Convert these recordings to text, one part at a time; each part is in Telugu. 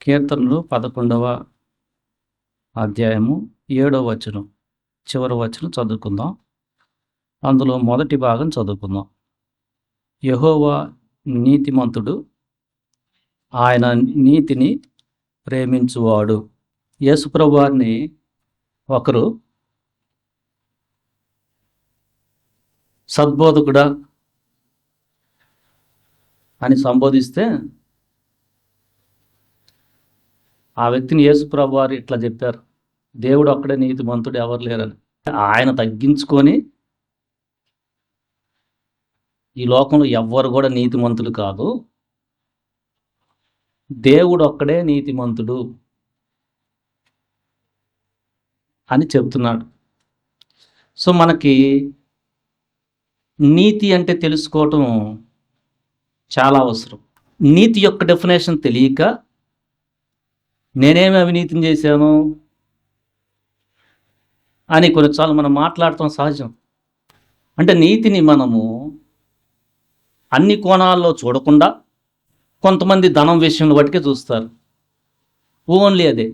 కీర్తనలు 11వ అధ్యాయము 7వ వచనం చివరి వచనం చదువుకుందాం. అందులో మొదటి భాగం చదువుకుందాం. యెహోవా నీతిమంతుడు, ఆయన నీతిని ప్రేమించువాడు. యేసుప్రభు వారిని ఒకరు సద్బోధకుడా అని సంబోధిస్తే ఆ వ్యక్తిని యేసుప్రభు వారు ఇట్లా చెప్పారు, దేవుడు ఒక్కడే నీతిమంతుడు, ఎవరు లేరని. ఆయన తగ్గించుకొని ఈ లోకంలో ఎవ్వరు కూడా నీతిమంతులు కాదు, దేవుడు ఒక్కడే నీతిమంతుడు అని చెప్తున్నాడు. సో మనకి నీతి అంటే తెలుసుకోవటం చాలా అవసరం. నీతి యొక్క డెఫినేషన్ తెలియక నేనేమి అవినీతిని చేశాను అని కొన్నిసార్లు మనం మాట్లాడటం సహజం. అంటే నీతిని మనము అన్ని కోణాల్లో చూడకుండా కొంతమంది ధనం విషయంలో బట్టికే చూస్తారు. ఓన్లీ అదే,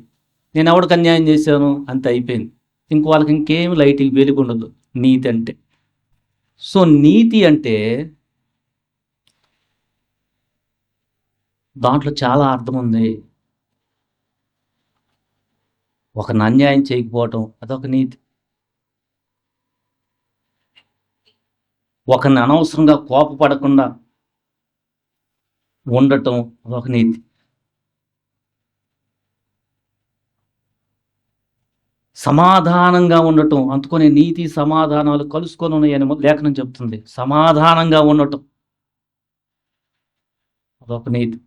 నేను ఎవరికి అన్యాయం చేశాను అంతే, అయిపోయింది. ఇంక వాళ్ళకి ఇంకేమి లైట్కి వెలుగుండదు నీతి అంటే. సో నీతి అంటే దాంట్లో చాలా అర్థం ఉంది. ఒకరిని అన్యాయం చేయకపోవటం అదొక నీతి. ఒకరిని అనవసరంగా కోపపడకుండా ఉండటం అదొక నీతి. సమాధానంగా ఉండటం, అందుకని నీతి సమాధానాలు కలుసుకొని ఉన్నాయని లేఖనం చెప్తుంది. సమాధానంగా ఉండటం అదొక నీతి.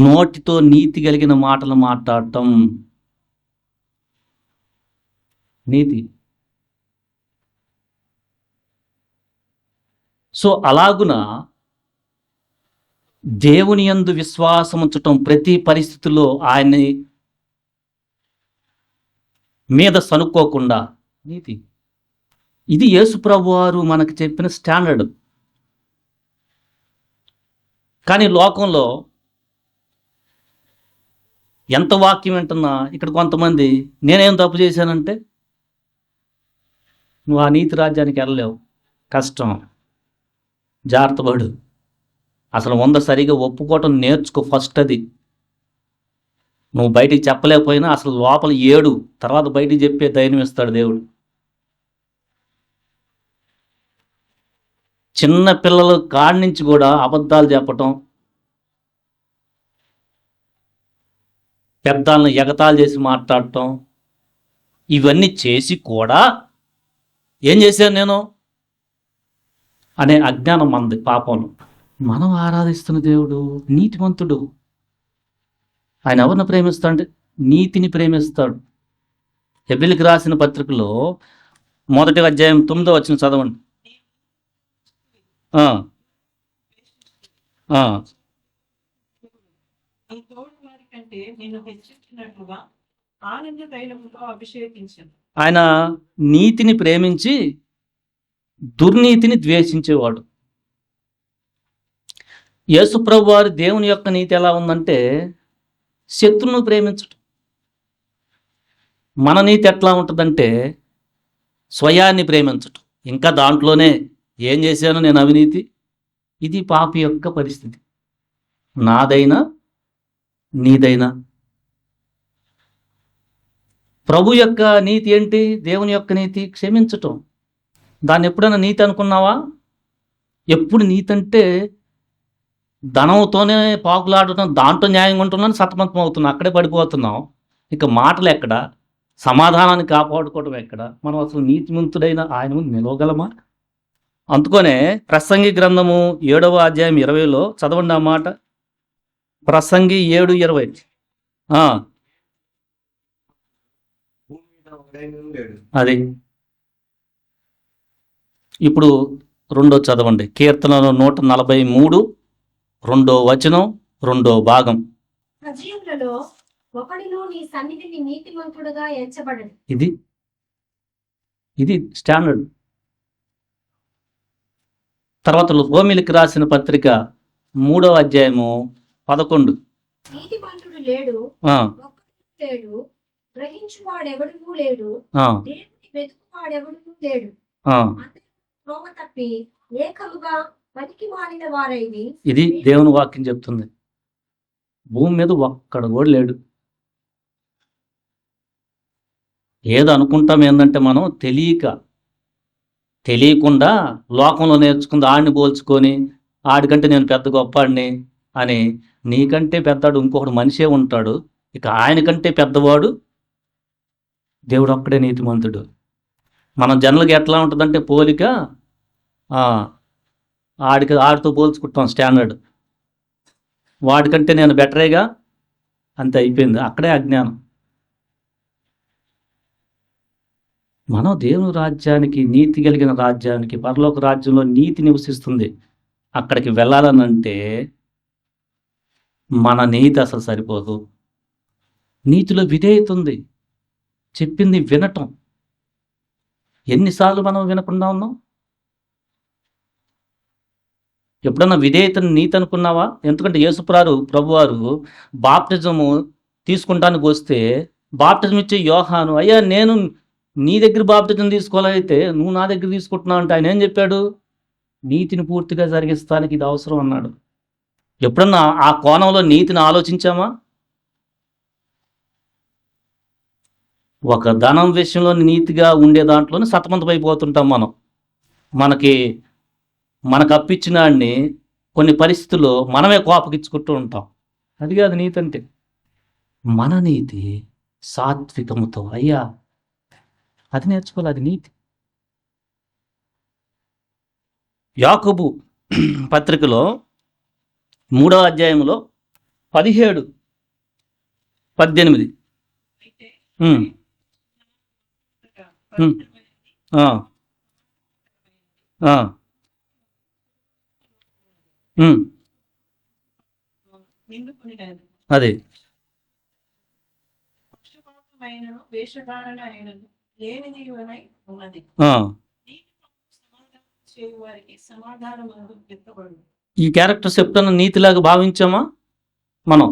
నోటితో నీతి కలిగిన మాటలు మాట్లాడటం నీతి. సో అలాగున దేవుని యందు విశ్వాసం ఉంచటం, ప్రతి పరిస్థితుల్లో ఆయన్ని మీద సనుక్కోకుండా నీతి. ఇది యేసుప్రభు వారు మనకు చెప్పిన స్టాండర్డ్. కానీ లోకంలో ఎంత వాక్యం వింటున్నా ఇక్కడ కొంతమంది నేనేం తప్పు చేశానంటే, నువ్వు ఆ నీతి రాజ్యానికి వెళ్ళలేవు, కష్టం, జాగ్రత్త పడు, అసలు సరిగా ఒప్పుకోవటం నేర్చుకో ఫస్ట్. అది నువ్వు బయటికి చెప్పలేకపోయినా అసలు లోపల ఏడు, తర్వాత బయటికి చెప్పే ధైర్యం ఇస్తాడు దేవుడు. చిన్న పిల్లల కాడి నుంచి కూడా అబద్ధాలు చెప్పటం, పెద్దలను ఎగతాళి చేసి మాట్లాడటం, ఇవన్నీ చేసి కూడా ఏం చేశాను నేను అనే అజ్ఞానం మనది, పాపం. మనం ఆరాధిస్తున్న దేవుడు నీతిమంతుడు. ఆయన ఎవరిని ప్రేమిస్తాడంటే నీతిని ప్రేమిస్తాడు. హెబ్రీయులకు రాసిన పత్రికలో 1వ అధ్యాయం 9వ వచనం చదవండి. ఆయన నీతిని ప్రేమించి దుర్నీతిని ద్వేషించేవాడు. యేసుప్రభు వారి దేవుని యొక్క నీతి ఎలా ఉందంటే శత్రువును ప్రేమించటం. మన నీతి ఎట్లా ఉంటుందంటే స్వయాన్ని ప్రేమించటం. ఇంకా దాంట్లోనే ఏం చేశాను నేను అవినీతి, ఇది పాపి యొక్క పరిస్థితి. నాదైనా నీదైనా. ప్రభు యొక్క నీతి ఏంటి? దేవుని యొక్క నీతి క్షమించటం. దాన్ని ఎప్పుడైనా నీతి అనుకున్నావా? ఎప్పుడు నీతి అంటే ధనంతోనే పాకులాడటం, దాంట్లో న్యాయంగా ఉంటున్నాను, సతమతం అవుతున్నాం, అక్కడే పడిపోతున్నాం. ఇక మాటలు ఎక్కడ, సమాధానాన్ని కాపాడుకోవడం ఎక్కడ? మనం అసలు నీతిమంతుడైన ఆయన ముందు నిలవగలమా? అందుకనే ప్రసంగి గ్రంథము 7వ అధ్యాయం 20లో చదవండి ఆ మాట. ప్రసంగి 7:20. అది ఇప్పుడు రెండో చదవండి. కీర్తనలో 143 2వ వచనం 2వ భాగం. ఇది స్టాండర్డ్. తర్వాత రోమీయులకు రాసిన పత్రిక 3వ అధ్యాయము 11. నీతిమంతుడు లేడు, ఆ, ఒక్కడు లేడు, గ్రహించువాడెవడునూ లేడు, ఆ, దేవుని వెతుకువాడెవడునూ లేడు. ఆ. అందరూ త్రోవ తప్పి ఏకముగా పనికి మాలిన వారైని. ఇది దేవుని వాక్యం చెప్తుంది. భూమి మీద ఒక్కడు కూడా లేడు. ఏదో అనుకుంటాం ఏంటంటే మనం తెలియకుండా లోకంలో నేర్చుకుంది ఆడిని పోల్చుకొని ఆడికంటే నేను పెద్ద గొప్పాడిని అని. నీకంటే పెద్దవాడు ఇంకొకడు మనిషే ఉంటాడు. ఇక ఆయనకంటే పెద్దవాడు దేవుడు ఒక్కడే నీతిమంతుడు. మనం జనరల్గా ఎట్లా ఉంటుందంటే పోలిక, ఆడితో పోల్చుకుంటాం స్టాండర్డ్. వాడికంటే నేను బెటరేగా, అంతే అయిపోయింది. అక్కడే అజ్ఞానం. మనం దేవుని రాజ్యానికి, నీతి కలిగిన రాజ్యానికి, పరలోక రాజ్యంలో నీతి నివసిస్తుంది, అక్కడికి వెళ్ళాలనంటే మన నీతి అసలు సరిపోదు. నీతిలో విధేయత ఉంది, చెప్పింది వినటం. ఎన్నిసార్లు మనం వినకుండా ఉన్నాం? ఎప్పుడన్నా విధేయతను నీతి అనుకున్నావా? ఎందుకంటే ప్రభువారు బాప్టిజము తీసుకుంటానికి వస్తే బాప్టిజం ఇచ్చే యోహాను, అయ్యా నేను నీ దగ్గర బాప్టిజం తీసుకోవాలైతే నువ్వు నా దగ్గర తీసుకుంటున్నావు అంటే ఆయన ఏం చెప్పాడు? నీతిని పూర్తిగా జరిగిస్తానికి ఇది అవసరం అన్నాడు. ఎప్పుడన్నా ఆ కోణంలో నీతిని ఆలోచించామా? ఒక ధనం విషయంలో నీతిగా ఉండే దాంట్లోనే సతమతమైపోతుంటాం మనం. మనకు అప్పించిన వాడిని కొన్ని పరిస్థితుల్లో మనమే కోపగించుకుంటూ ఉంటాం. అది కాదు నీతి అంటే. మన నీతి సాత్వికముతో, అయ్యా అది నేర్చుకోవాలి, అది నీతి. యాకోబు పత్రికలో 3వ అధ్యాయంలో 17, 18. అదే ఈ క్యారెక్టర్స్ ఎప్పుడన్నా నీతిలాగా భావించామా మనం?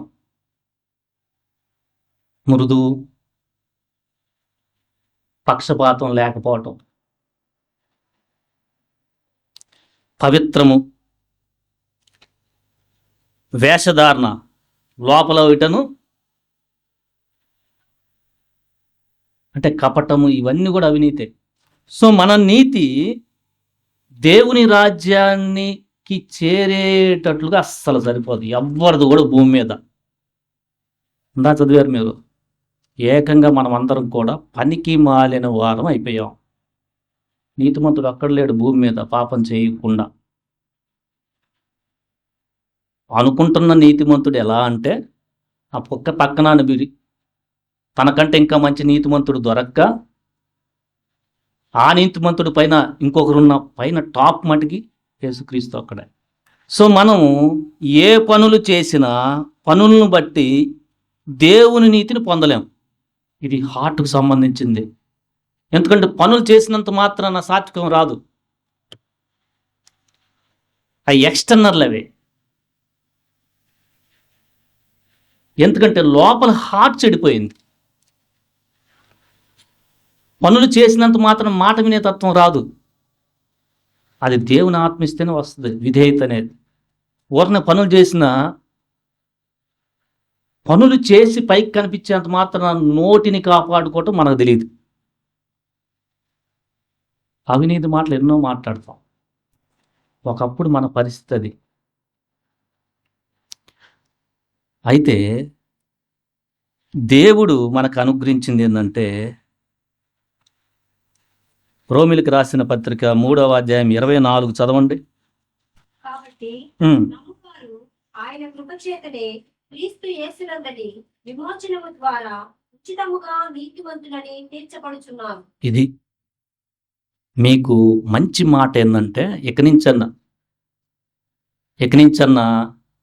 మృదు, పక్షపాతం లేకపోవటం, పవిత్రము, వేషధారణ, లోపల ఇటను అంటే కపటము, ఇవన్నీ కూడా అవినీతే. సో మన నీతి దేవుని రాజ్యానికి చేరేటట్లుగా అస్సలు సరిపోదు. ఎవ్వరిది కూడా భూమి మీద. ఇందా చదివారు మీరు, ఏకంగా మనం అందరం కూడా పనికి మాలిన వారం అయిపోయాం. నీతిమంతుడు అక్కడ లేడు భూమి మీద పాపం చేయకుండా. అనుకుంటున్న నీతిమంతుడు ఎలా అంటే ఆ పక్కన బిరి తనకంటే ఇంకా మంచి నీతిమంతుడు దొరక్క ఆ నీతిమంతుడి పైన ఇంకొకరున్న పైన టాప్ మటుకి యేసుక్రీస్తు అక్కడే. సో మనము ఏ పనులు చేసినా పనులను బట్టి దేవుని నీతిని పొందలేం. ఇది హార్ట్కు సంబంధించింది. ఎందుకంటే పనులు చేసినంత మాత్రాన సాత్వికం రాదు. అవి ఎక్స్టర్నల్ అవే. ఎందుకంటే లోపల హార్ట్ చెడిపోయింది. పనులు చేసినంత మాత్రం మాట వినే తత్వం రాదు. అది దేవుని ఆత్మిస్తేనే వస్తుంది విధేయత అనేది. ఊరినే పనులు చేసి పైకి కనిపించేంత మాత్రం నోటిని కాపాడుకోవటం మనకు తెలియదు. అవినీతి మాటలు ఎన్నో మాట్లాడతాం. ఒకప్పుడు మన పరిస్థితి. అయితే దేవుడు మనకు అనుగ్రహించింది ఏంటంటే, రోమిలకు రాసిన పత్రిక 3వ అధ్యాయం 24 చదవండి. కాబట్టి ఆయన కృప చేతనే క్రీస్తు యేసునందలి విమోచనము ద్వారా ఉచితముగా నీతిమంతులని తీర్చబడుచున్నారు. ఇది మీకు మంచి మాట ఏంటంటే, ఇక నుంచన్నా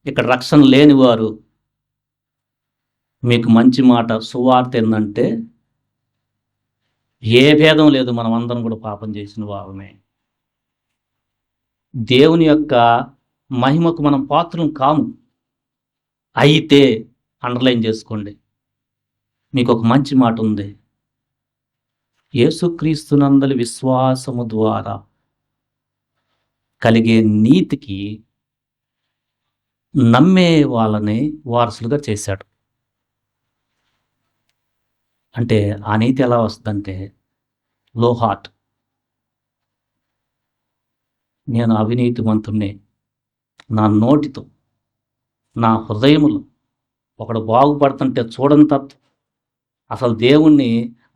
ఇక్కడ రక్షణ లేని వారు మీకు మంచి మాట, సువార్త ఏంటంటే ఏ భేదం లేదు, మనం అందరం కూడా పాపం చేసిన వారమే. దేవుని యొక్క మహిమకు మనం పాత్రం కాము. అయితే అండర్లైన్ చేసుకోండి, మీకు ఒక మంచి మాట ఉంది. యేసుక్రీస్తునందలి విశ్వాసము ద్వారా కలిగే నీతికి నమ్మే వాళ్ళని వారసులుగా చేశాడు. అంటే ఆ నీతి ఎలా వస్తుందంటే, లో హార్ట్, నేను అవినీతిమంతుణ్ణి, నా నోటితో నా హృదయములో ఒకడు బాగుపడుతుంటే చూడని తత్వం, అసలు దేవుణ్ణి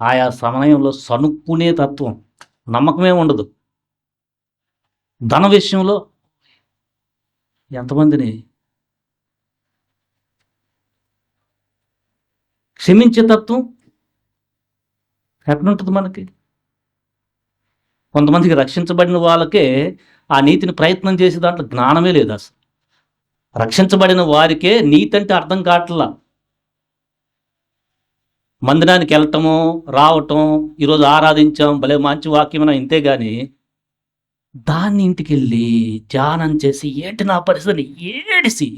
ఆయా సమయంలో సనుక్కునే తత్వం, నమ్మకమే ఉండదు. ధన విషయంలో ఎంతమందిని క్షమించే తత్వం ఎక్కడుంటుంది మనకి? కొంతమందికి రక్షించబడిన వాళ్ళకే ఆ నీతిని ప్రయత్నం చేసే దాంట్లో జ్ఞానమే లేదు. అసలు రక్షించబడిన వారికే నీతి అంటే అర్థం కావట్లా. మందిరానికి వెళ్ళటము, రావటం, ఈరోజు ఆరాధించాం, భలే మంచి వాక్యం ఇంతే కానీ దాన్ని ఇంటికి వెళ్ళి ధ్యానం చేసి ఏంటి నా పరిస్థితిని ఏడిసి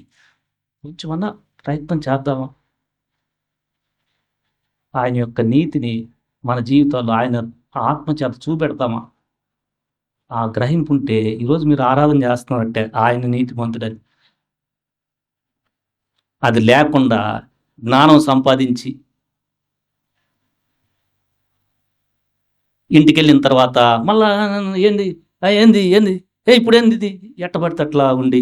కొంచెమన్నా ప్రయత్నం చేద్దామా? ఆయన యొక్క నీతిని మన జీవితాల్లో ఆయన ఆత్మచేత చూపెడతామా? ఆ గ్రహింపు ఉంటే ఈరోజు మీరు ఆరాధన చేస్తున్నారంటే ఆయన నీతిమంతుడని. అది లేకుండా జ్ఞానం సంపాదించి ఇంటికి వెళ్ళిన తర్వాత మళ్ళా ఏంది ఏంది ఏంది ఇప్పుడు ఏంది ఇది ఎట్టబడితే అట్లా ఉండి,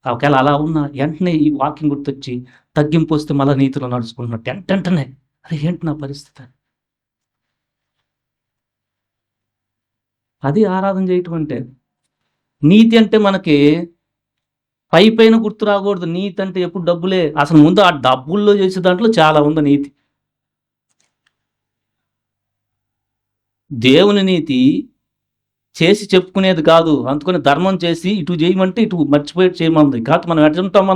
ఒకవేళ అలా ఉన్నా వెంటనే ఈ వాకింగ్ గుర్తొచ్చి తగ్గింపు వస్తే మళ్ళీ నీతిలో నడుచుకుంటున్నట్టు వెంటనే అరే ఏంటి నా పరిస్థితి. అది ఆరాధన చేయటం అంటే. నీతి అంటే మనకి పైన గుర్తు రాకూడదు. నీతి అంటే ఎప్పుడు డబ్బులే. అసలు ముందు ఆ డబ్బుల్లో చేసే దాంట్లో చాలా ఉంది నీతి. దేవుని నీతి చేసి చెప్పుకునేది కాదు. అందుకని ధర్మం చేసి ఇటు చేయమంటే ఇటు మర్చిపోయి చేయమంది కాదు. మనం ఎట్టుంటాం,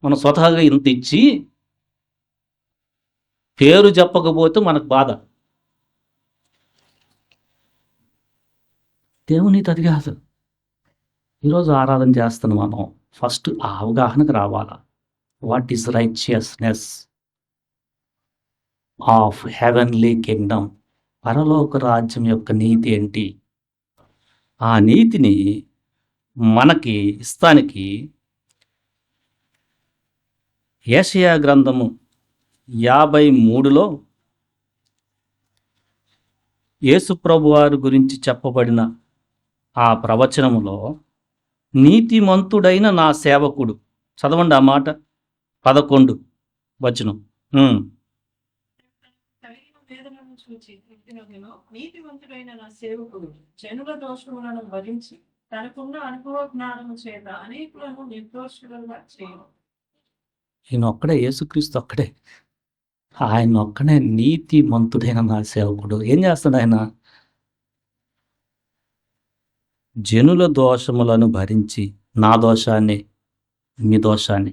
మనం స్వతహాగా ఇంత ఇచ్చి పేరు చెప్పకపోతే మనకు బాధ. దేవుని నీతి అది కాదు. ఈరోజు ఆరాధన చేస్తున్నాం మనం, ఫస్ట్ ఆ అవగాహనకు రావాలా. What is righteousness of heavenly Kingdom, పరలోక రాజ్యం యొక్క నీతి ఏంటి? ఆ నీతిని మనకి ఇస్తానికి యెషయా గ్రంథము 53లో యేసుప్రభు వారి గురించి చెప్పబడిన ఆ ప్రవచనములో నీతిమంతుడైన నా సేవకుడు, చదవండి ఆ మాట, 11 వచనం. నీతివంతుడైన నా సేవకుడు జనుల దోషములను భరించి తనకున్న అనుభవ జ్ఞానము చేత అనేకులను నిర్దోషులుగా చేయను. ఈయన ఒక్కడే, యేసుక్రీస్తు ఒక్కడే, ఆయన ఒక్కడే నీతిమంతుడైన నా సేవకుడు. ఏం చేస్తాడు ఆయన? జనుల దోషములను భరించి, నా దోషాన్ని మీ దోషాన్ని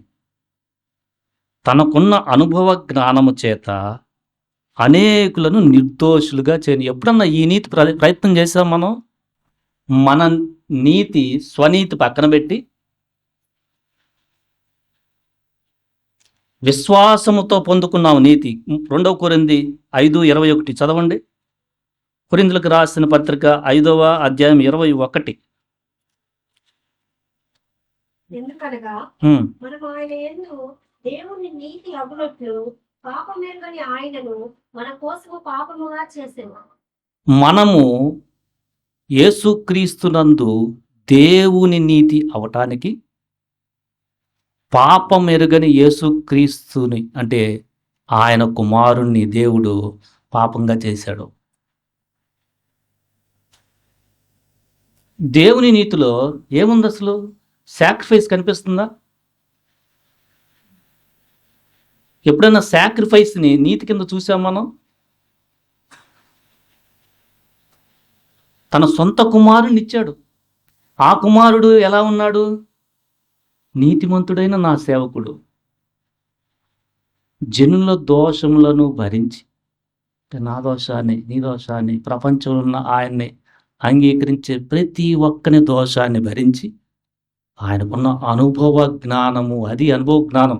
తనకున్న అనుభవ జ్ఞానము చేత అనేకులను నిర్దోషులుగా చేయను. ఎప్పుడన్నా ఈ నీతి ప్రయత్నం చేసాం మనం? మన నీతి, స్వనీతి పక్కన పెట్టి విశ్వాసముతో పొందుకున్నాము నీతి. 2 కొరింథీ 5:21 చదవండి. కొరింథీయులకు రాసిన పత్రిక 5వ అధ్యాయం 21. ఎందుకనగా మనము ఆయన యందు దేవుని నీతి అగునట్లు పాపమెరుగని ఆయనను మన కోసము పాపముగా చేసెను. మనము యేసుక్రీస్తునందు దేవుని నీతి అవటానికి పాపం ఎరుగని యేసుక్రీస్తుని, అంటే ఆయన కుమారుణ్ణి దేవుడు పాపంగా చేశాడు. దేవుని నీతిలో ఏముంది అసలు? సాక్రిఫైస్ కనిపిస్తుందా? ఎప్పుడైనా సాక్రిఫైస్ని నీతి కింద చూసాం మనం? తన సొంత కుమారుని ఇచ్చాడు. ఆ కుమారుడు ఎలా ఉన్నాడు? నీతిమంతుడైన నా సేవకుడు, జనుల దోషములను భరించి, నా దోషాన్ని నీ దోషాన్ని, ప్రపంచంలో ఉన్న ఆయన్ని అంగీకరించే ప్రతి ఒక్కని దోషాన్ని భరించి, ఆయనకున్న అనుభవ జ్ఞానము, అది అనుభవ జ్ఞానం.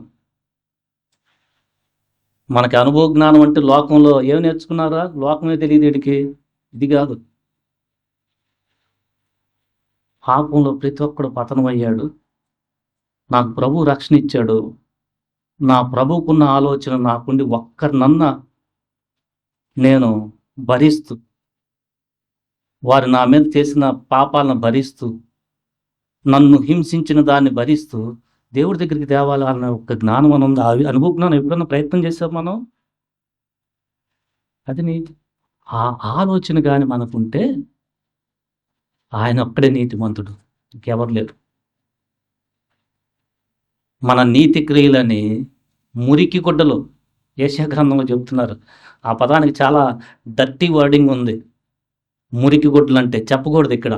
మనకి అనుభవ జ్ఞానం అంటే లోకంలో ఏం నేర్చుకున్నారా? లోకమే తెలియదు వీడికి. ఇది కాదు. పాపంలో ప్రతి ఒక్కడు పతనమయ్యాడు. నాకు ప్రభు రక్షణ ఇచ్చాడు. నా ప్రభువుకున్న ఆలోచన నాకుండి ఒక్కరినన్నా నేను భరిస్తూ, వారు నా మీద చేసిన పాపాలను భరిస్తూ, నన్ను హింసించిన దాన్ని భరిస్తూ దేవుడి దగ్గరికి తేవాలి అన్న ఒక జ్ఞానం అని ఉంది. అవి అనుభవ జ్ఞానం ఎప్పుడన్నా ప్రయత్నం చేసాం మనం? అది నీతి. ఆ ఆలోచన కానీ మనకుంటే ఆయన ఒక్కడే నీతిమంతుడు, ఇంకెవరు లేరు. మన నీతి క్రియలని మురికి గుడ్డలు యెషయా గ్రంథంలో చెప్తున్నారు. ఆ పదానికి చాలా డర్టీ వర్డింగ్ ఉంది. మురికి గుడ్డలు అంటే చెప్పకూడదు ఇక్కడ.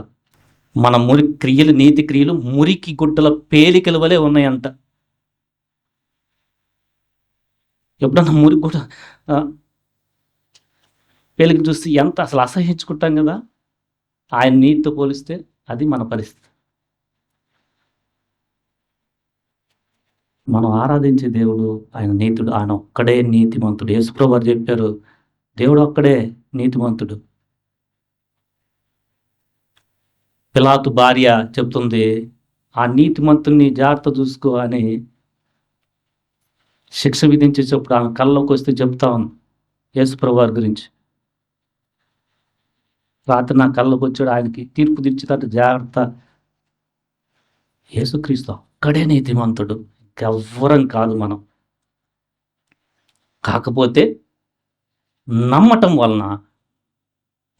మన క్రియలు, నీతి క్రియలు మురికి గుడ్డల పేలికల వలె ఉన్నాయంట. ఎప్పుడన్నా మురికి గుడ్డ పేలిక చూస్తే ఎంత అసలు అసహించుకుంటాం కదా. ఆయన నీతితో పోలిస్తే అది మన పరిస్థితి. మనం ఆరాధించే దేవుడు ఆయన నీతుడు, ఆయన ఒక్కడే నీతిమంతుడు. యేసుప్రభువు వారు చెప్పారు, దేవుడు ఒక్కడే నీతిమంతుడు. పిలాతు భార్య చెప్తుంది, ఆ నీతిమంతుని జాగ్రత్త చూసుకో అని శిక్ష విధించేటప్పుడు ఆమె కళ్ళలోకి వస్తే చెప్తా ఉంది యేసుప్రభువు వారి గురించి. రాత్రి నా కళ్ళలోకి వచ్చాడు, ఆయనకి తీర్పు తీర్చేటట్టు జాగ్రత్త. యేసుక్రీస్తు ఒక్కడే నీతిమంతుడు, ఇంకెవ్వరం కాదు మనం. కాకపోతే నమ్మటం వలన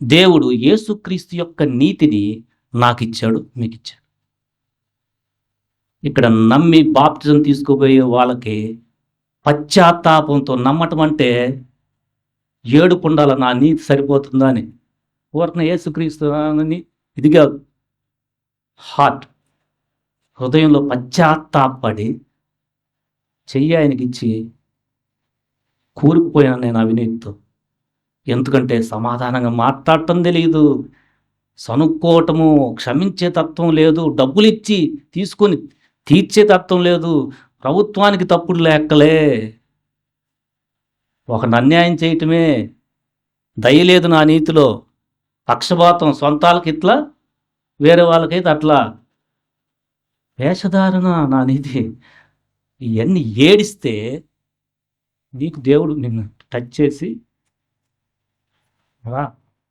దేవుడు యేసుక్రీస్తు యొక్క నీతిని నాకు ఇచ్చాడు, మీకు ఇచ్చాడు. ఇక్కడ నమ్మి బాప్తిజం తీసుకోబోయే వాళ్ళకి పశ్చాత్తాపంతో నమ్మటం అంటే ఏడుపు ఉండాల, నా నీతి సరిపోతుందా అని. ఊరికన యేసుక్రీస్తు అని ఇది కాదు. హార్ట్, హృదయంలో పశ్చాత్తాపడి చెయ్యి ఆయనకిచ్చి కూరుకుపోయాను నేను అవినీతితో. ఎందుకంటే సమాధానంగా మాట్లాడటం తెలియదు, సనుక్కోవటము, క్షమించే తత్వం లేదు, డబ్బులు ఇచ్చి తీసుకొని తీర్చే తత్వం లేదు, ప్రభుత్వానికి తప్పుడు లెక్కలే, ఒకటి అన్యాయం చేయటమే, దయ లేదు నా నీతిలో, పక్షపాతం, సొంతాలకి ఇట్లా వేరే వాళ్ళకైతే అట్లా, వేషధారణ నా నీతి. ఇవన్నీ ఏడిస్తే నీకు దేవుడు నిన్ను టచ్ చేసి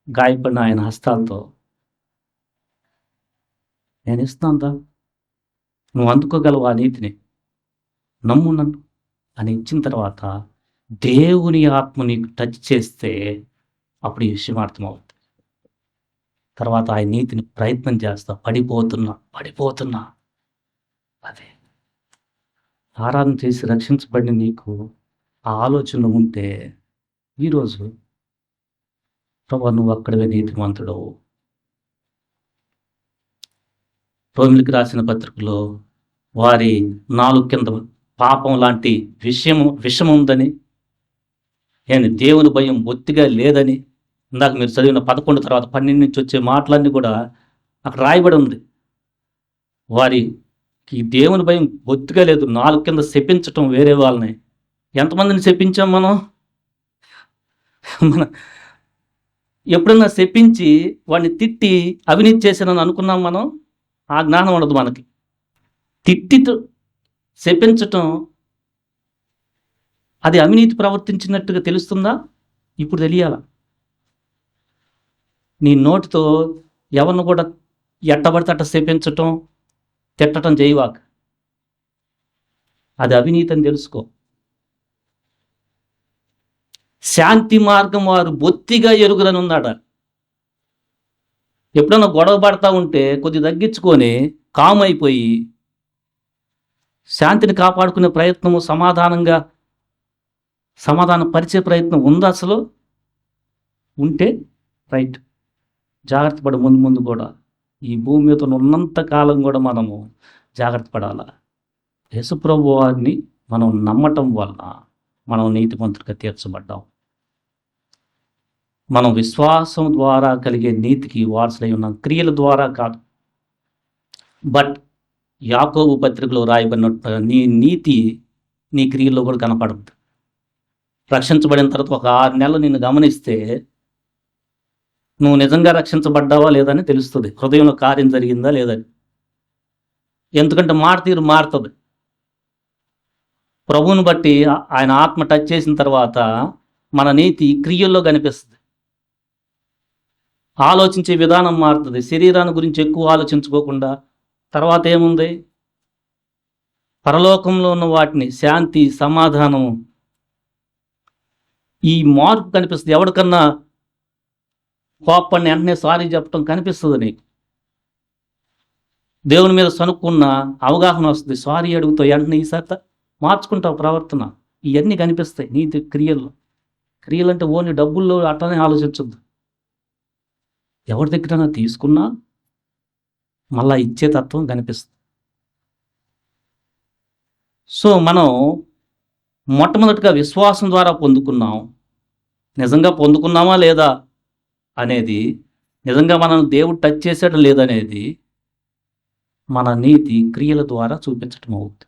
గాయపడిన ఆయన హస్తాలతో నేను ఇస్తాను, నువ్వు అందుకోగలవు ఆ నీతిని, నమ్ము నన్ను అని ఇచ్చిన తర్వాత దేవుని ఆత్మ నీకు టచ్ చేస్తే అప్పుడు ఈ విషయం అర్థమవుతుంది. తర్వాత ఆయన నీతిని ప్రయత్నం చేస్తా, పడిపోతున్నా. అదే ఆరాధన చేసి రక్షించబడిన నీకు ఆ ఆలోచన ఉంటే ఈరోజు ప్రభు నువ్వు అక్కడవే నీతిమంతుడవు. రోమిలికి రాసిన పత్రికలో వారి నాలుగు కింద పాపం లాంటి విషం ఉందని, నేను దేవుని భయం బొత్తిగా లేదని, ఇందాక మీరు చదివిన 11 తర్వాత 12 నుంచి వచ్చే మాటలన్నీ కూడా అక్కడ రాయబడి ఉంది. వారికి దేవుని భయం బొత్తిగా లేదు. నాలుగు కింద శపించటం వేరే వాళ్ళని. ఎంతమందిని శపించాం మనం? ఎప్పుడన్నా శపించి వాడిని తిట్టి అవినీతి చేశానని అనుకున్నాం మనం? ఆ జ్ఞానం ఉండదు మనకి. తిట్టితో శపించటం అది అవినీతి ప్రవర్తించినట్టుగా తెలుస్తుందా? ఇప్పుడు తెలియాల. నీ నోటితో ఎవరిని కూడా ఎట్టబడితే అట్ట శపించటం, తిట్టడం చేయవాక. అది అవినీతి అని తెలుసుకో. శాంతి మార్గం వారు బొత్తిగా ఎరుగులని ఉందాడ. ఎప్పుడన్నా గొడవ పడతా ఉంటే కొద్ది తగ్గించుకొని కామైపోయి శాంతిని కాపాడుకునే ప్రయత్నము, సమాధానం పరిచే ప్రయత్నం ఉందా అసలు? ఉంటే రైట్, జాగ్రత్త పడి ముందు కూడా ఈ భూమి మీద ఉన్నంత కాలం కూడా మనము జాగ్రత్త పడాలి. యేసుప్రభు వారిని మనం నమ్మటం వల్ల మనం నీతిమంతుడిగా తీర్చబడ్డాం. మనం విశ్వాసం ద్వారా కలిగే నీతికి వారసులై ఉన్నాం, క్రియల ద్వారా కాదు. బట్ యాకోబు పత్రికలో రాయబడినట్టు నీ నీతి నీ క్రియల్లో కూడా కనపడదు. రక్షించబడిన తర్వాత ఒక 6 నెలలు నిన్ను గమనిస్తే నువ్వు నిజంగా రక్షించబడ్డావా లేదని తెలుస్తుంది, హృదయంలో కార్యం జరిగిందా లేదని. ఎందుకంటే మాట తీరు మారుతుంది. ప్రభువుని బట్టి ఆయన ఆత్మ టచ్ చేసిన తర్వాత మన నీతి క్రియల్లో కనిపిస్తుంది. ఆలోచించే విధానం మారుతుంది. శరీరాన్ని గురించి ఎక్కువ ఆలోచించుకోకుండా తర్వాత ఏముంది, పరలోకంలో ఉన్న వాటిని, శాంతి, సమాధానము, ఈ మార్పు కనిపిస్తుంది. ఎవరికన్నా కోపడిని వెంటనే సారీ చెప్పడం కనిపిస్తుంది నీకు. దేవుని మీద సనుక్కున్న అవగాహన వస్తుంది. సారీ అడుగుతావు, వెంటనే ఈసారి మార్చుకుంటావు ప్రవర్తన. ఇవన్నీ కనిపిస్తాయి నీతి క్రియల్లో. క్రియలు అంటే ఓన్లీ డబ్బుల్లో అట్లనే ఆలోచించద్దు. ఎవరి దగ్గర తీసుకున్నా మళ్ళా ఇచ్చే తత్వం కనిపిస్తుంది. సో మనం మొట్టమొదటిగా విశ్వాసం ద్వారా పొందుకున్నాం. నిజంగా పొందుకున్నామా లేదా అనేది, నిజంగా మనం దేవుడు టచ్ చేసాడు లేదనేది మన నీతి క్రియల ద్వారా చూపించటం అవుతుంది.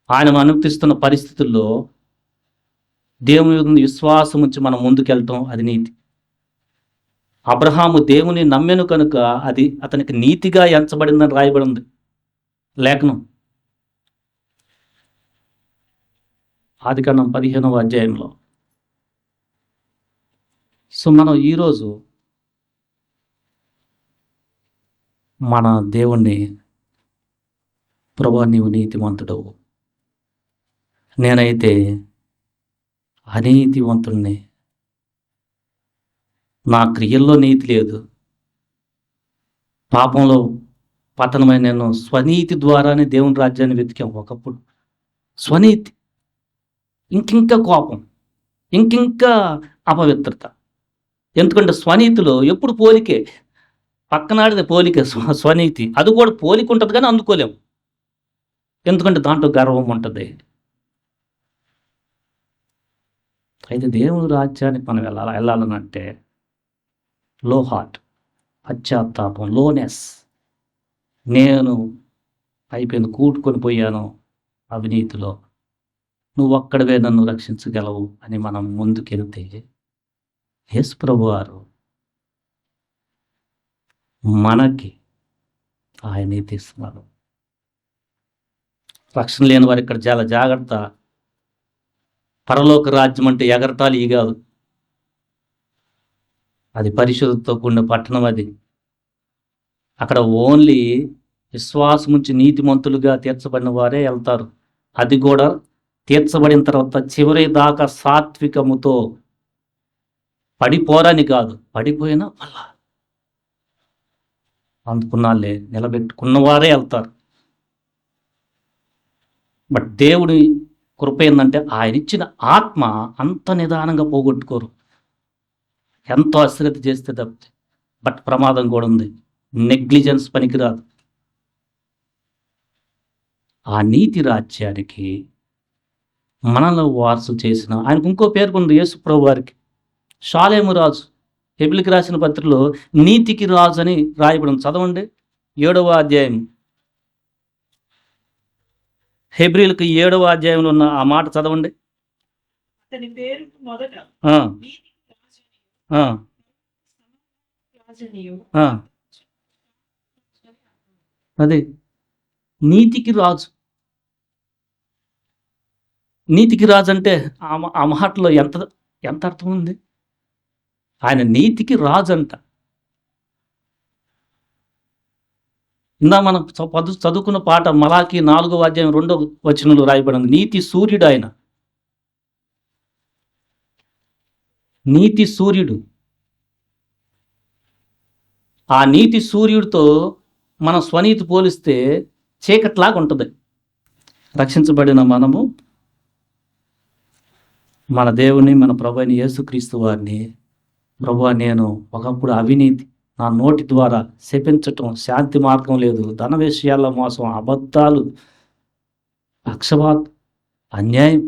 ఆయన అనుమతిస్తున్న పరిస్థితుల్లో దేవుని మీద విశ్వాసం ఉంచి మనం ముందుకెళ్ళటం అది నీతి. అబ్రహాము దేవుని నమ్మెను కనుక అది అతనికి నీతిగా ఎంచబడిందని రాయబడి ఉంది లేఖనం. ఆదికాండం 15వ అధ్యాయంలో. సో మనం ఈరోజు మన దేవుణ్ణి, ప్రభువా నీవు నీతిమంతుడవు, నేనైతే అనీతివంతుణ్ణి, నా క్రియల్లో నీతి లేదు, పాపంలో పతనమైన నేను స్వనీతి ద్వారానే దేవుని రాజ్యాన్ని వెతికాం ఒకప్పుడు. స్వనీతి, ఇంకింకా కోపం, ఇంకింకా అపవిత్రత. ఎందుకంటే స్వనీతిలో ఎప్పుడు పోలికే, పక్కనాడిది పోలికే. స్వనీతి అది కూడా పోలిక ఉంటుంది కానీ అందుకోలేము, ఎందుకంటే దాంట్లో గర్వం ఉంటుంది. అయితే దేవుని రాజ్యానికి మనం వెళ్ళాలనంటే లో హార్ట్, పశ్చాత్తాపం, లోనెస్. నేను అయిపోయింది, కూడుకొని పోయాను అవినీతిలో, నువ్వు ఒక్కడివే నన్ను రక్షించగలవు అని మనం ముందుకెళ్తే యేసు ప్రభువారు మనకి ఆయన నీతి ఇస్తున్నారు. రక్షణ లేని వారు ఇక్కడ చాలా జాగ్రత్త. పరలోక రాజ్యం అంటే ఎగరటాలు ఈ కాదు, అది పరిశుద్ధతో కూడిన పట్టణం. అది అక్కడ ఓన్లీ విశ్వాసం ఉంచి నీతిమంతులుగా తీర్చబడిన వారే వెళ్తారు. అది కూడా తీర్చబడిన తర్వాత చివరి దాకా సాత్వికముతో, పడిపోరని కాదు, పడిపోయినా మళ్ళా అందుకున్నాళ్ళే నిలబెట్టుకున్న వారే వెళ్తారు. బట్ దేవుడి కృప ఏంటంటే ఆయన ఇచ్చిన ఆత్మ అంత నిదానంగా పోగొట్టుకోరు, ఎంతో అశ్రద్ధ చేస్తే తప్పితే. బట్ ప్రమాదం కూడా ఉంది, నెగ్లిజెన్స్ పనికిరాదు. ఆ నీతి రాజ్యానికి మనలో వారసు చేసిన, ఆయనకు ఇంకో పేరు ఉంది యేసు ప్రభు వారికి, షాలేము రాజు. హెబ్రీయులకు రాసిన పత్రికలో నీతికి రాజు అని రాయబడి ఉంది. చదవండి 7వ అధ్యాయం. హెబ్రీయులకు 7వ అధ్యాయంలో ఉన్న ఆ మాట చదవండి. అతని పేరు మొదట ఆ, నీతికి ఆ, రాజనీయు. ఆ. అదే నీతికి రాజు. నీతికి రాజు అంటే ఆ మాటలో ఎంత ఎంత అర్థం ఉంది. ఆయన నీతికి రాజు అంట. ఇందా మనం చదువుకున్న పాట మలాకి 4వ అధ్యాయం 2వ వచనంలో రాయబడింది, నీతి సూర్యుడు ఆయన. నీతి సూర్యుడు. ఆ నీతి సూర్యుడితో మన స్వనీతి పోలిస్తే చీకట్లాగా ఉంటుంది. రక్షించబడిన మనము మన దేవుని, మన ప్రభువైన యేసుక్రీస్తు వారిని, ప్రభువా నేను ఒకప్పుడు అవినీతి, నా నోటి ద్వారా శపించటం, శాంతి మార్గం లేదు, ధన విషయాల్లో మోసం, అబద్ధాలు, పక్షపాతం, అన్యాయం,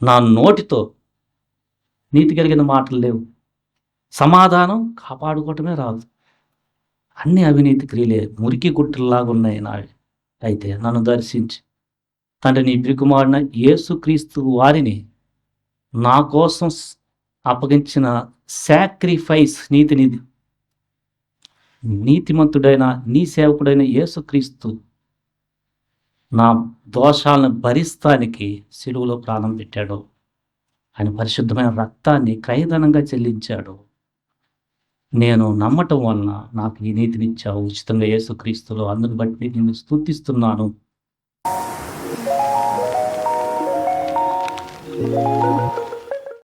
నా నోటితో నీతి కలిగిన మాటలు లేవు, సమాధానం కాపాడుకోవటమే రాదు, అన్ని అవినీతి క్రియలే, మురికి గుట్టల్లాగా ఉన్నాయి నావి. అయితే నన్ను దర్శించి తండ్రి నీ ప్రియకుమారున యేసుక్రీస్తు వారిని నా కోసం అప్పగించిన సాక్రిఫైస్ నీతిమంతుడైన నీ సేవకుడైన యేసుక్రీస్తు నా దోషాలను భరిస్తానికి సిలువలో ప్రాణం పెట్టాడు. ఆయన పరిశుద్ధమైన రక్తాన్ని క్రయధనంగా చెల్లించాడు. నేను నమ్మటం వలన నాకు ఈ నీతినిచ్చావు ఉచితంగా యేసుక్రీస్తులో. అందుని బట్టి నేను స్తుతిస్తున్నాను.